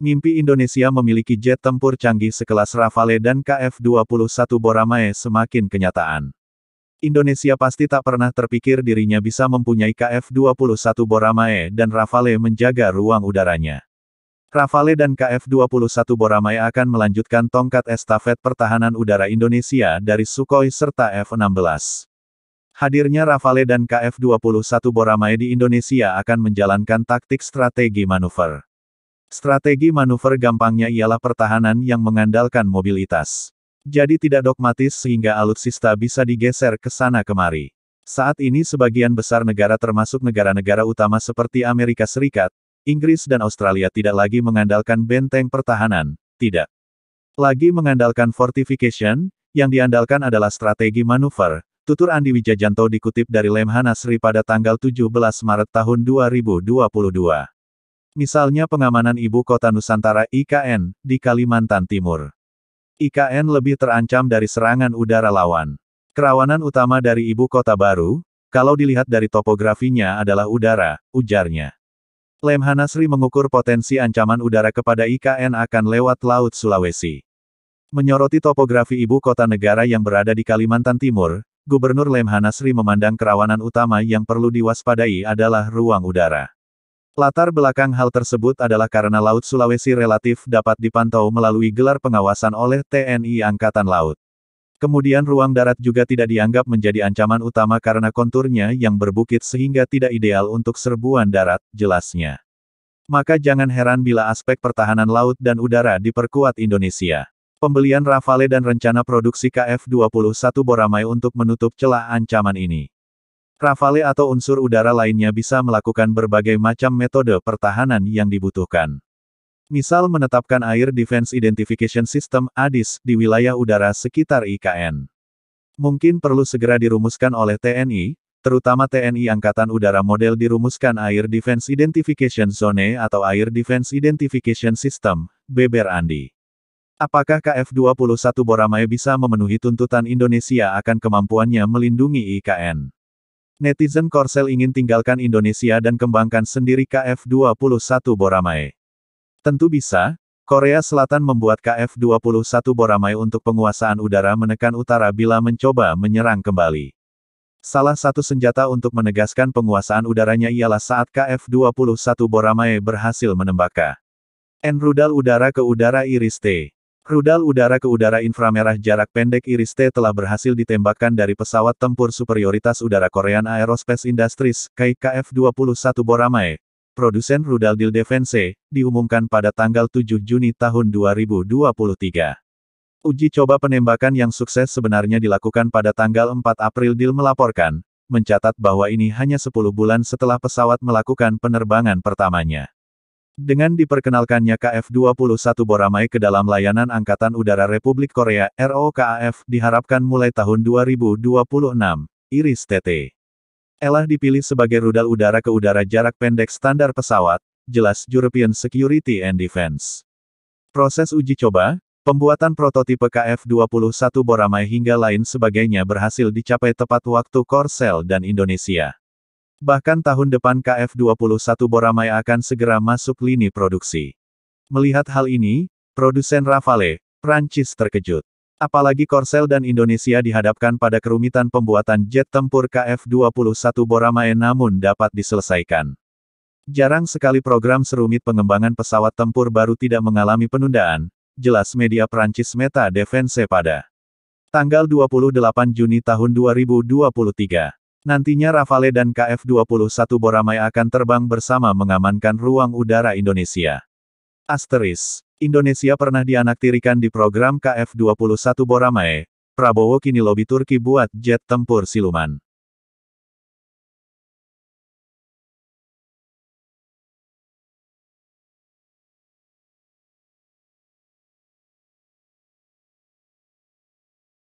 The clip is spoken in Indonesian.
Mimpi Indonesia memiliki jet tempur canggih sekelas Rafale dan KF-21 Boramae semakin kenyataan. Indonesia pasti tak pernah terpikir dirinya bisa mempunyai KF-21 Boramae dan Rafale menjaga ruang udaranya. Rafale dan KF-21 Boramae akan melanjutkan tongkat estafet pertahanan udara Indonesia dari Sukhoi serta F-16. Hadirnya Rafale dan KF-21 Boramae di Indonesia akan menjalankan taktik strategi manuver. Strategi manuver gampangnya ialah pertahanan yang mengandalkan mobilitas. Jadi tidak dogmatis sehingga alutsista bisa digeser ke sana kemari. Saat ini sebagian besar negara termasuk negara-negara utama seperti Amerika Serikat, Inggris dan Australia tidak lagi mengandalkan benteng pertahanan, tidak lagi mengandalkan fortification, yang diandalkan adalah strategi manuver, tutur Andi Wijajanto dikutip dari Lemhanasri pada tanggal 17 Maret tahun 2022. Misalnya pengamanan Ibu Kota Nusantara (IKN) di Kalimantan Timur. IKN lebih terancam dari serangan udara lawan. Kerawanan utama dari Ibu Kota baru, kalau dilihat dari topografinya adalah udara, ujarnya. Lemhanasri mengukur potensi ancaman udara kepada IKN akan lewat Laut Sulawesi. Menyoroti topografi ibu kota negara yang berada di Kalimantan Timur, Gubernur Lemhanasri memandang kerawanan utama yang perlu diwaspadai adalah ruang udara. Latar belakang hal tersebut adalah karena Laut Sulawesi relatif dapat dipantau melalui gelar pengawasan oleh TNI Angkatan Laut. Kemudian ruang darat juga tidak dianggap menjadi ancaman utama karena konturnya yang berbukit sehingga tidak ideal untuk serbuan darat, jelasnya. Maka jangan heran bila aspek pertahanan laut dan udara diperkuat Indonesia. Pembelian Rafale dan rencana produksi KF-21 Boramae untuk menutup celah ancaman ini. Rafale atau unsur udara lainnya bisa melakukan berbagai macam metode pertahanan yang dibutuhkan. Misal menetapkan Air Defense Identification System (ADIS) di wilayah udara sekitar IKN. Mungkin perlu segera dirumuskan oleh TNI, terutama TNI Angkatan Udara model dirumuskan Air Defense Identification Zone atau Air Defense Identification System, beber Andi. Apakah KF-21 Boramae bisa memenuhi tuntutan Indonesia akan kemampuannya melindungi IKN? Netizen Korsel ingin tinggalkan Indonesia dan kembangkan sendiri KF-21 Boramae. Tentu bisa, Korea Selatan membuat KF-21 Boramae untuk penguasaan udara menekan utara bila mencoba menyerang kembali. Salah satu senjata untuk menegaskan penguasaan udaranya ialah saat KF-21 Boramae berhasil menembak rudal udara ke udara Iris-T. Rudal udara ke udara inframerah jarak pendek Iris-T telah berhasil ditembakkan dari pesawat tempur superioritas udara Korean Aerospace Industries, KF-21 Boramae. Produsen rudal Dil Defense, diumumkan pada tanggal 7 Juni tahun 2023. Uji coba penembakan yang sukses sebenarnya dilakukan pada tanggal 4 April. Dil melaporkan, mencatat bahwa ini hanya 10 bulan setelah pesawat melakukan penerbangan pertamanya. Dengan diperkenalkannya KF-21 Boramae ke dalam layanan Angkatan Udara Republik Korea, ROKAF, diharapkan mulai tahun 2026, Iris-TT telah dipilih sebagai rudal udara ke udara jarak pendek standar pesawat, jelas European Security and Defense. Proses uji coba, pembuatan prototipe KF-21 Boramae hingga lain sebagainya berhasil dicapai tepat waktu Korsel dan Indonesia. Bahkan tahun depan KF-21 Boramae akan segera masuk lini produksi. Melihat hal ini, produsen Rafale, Prancis terkejut. Apalagi Korsel dan Indonesia dihadapkan pada kerumitan pembuatan jet tempur KF-21 Boramae namun dapat diselesaikan. Jarang sekali program serumit pengembangan pesawat tempur baru tidak mengalami penundaan, jelas media Prancis Meta Defense pada tanggal 28 Juni tahun 2023. Nantinya Rafale dan KF-21 Boramae akan terbang bersama mengamankan ruang udara Indonesia. Asteris. Indonesia pernah dianaktirikan di program KF-21 Boramae. Prabowo kini lobi Turki buat jet tempur siluman.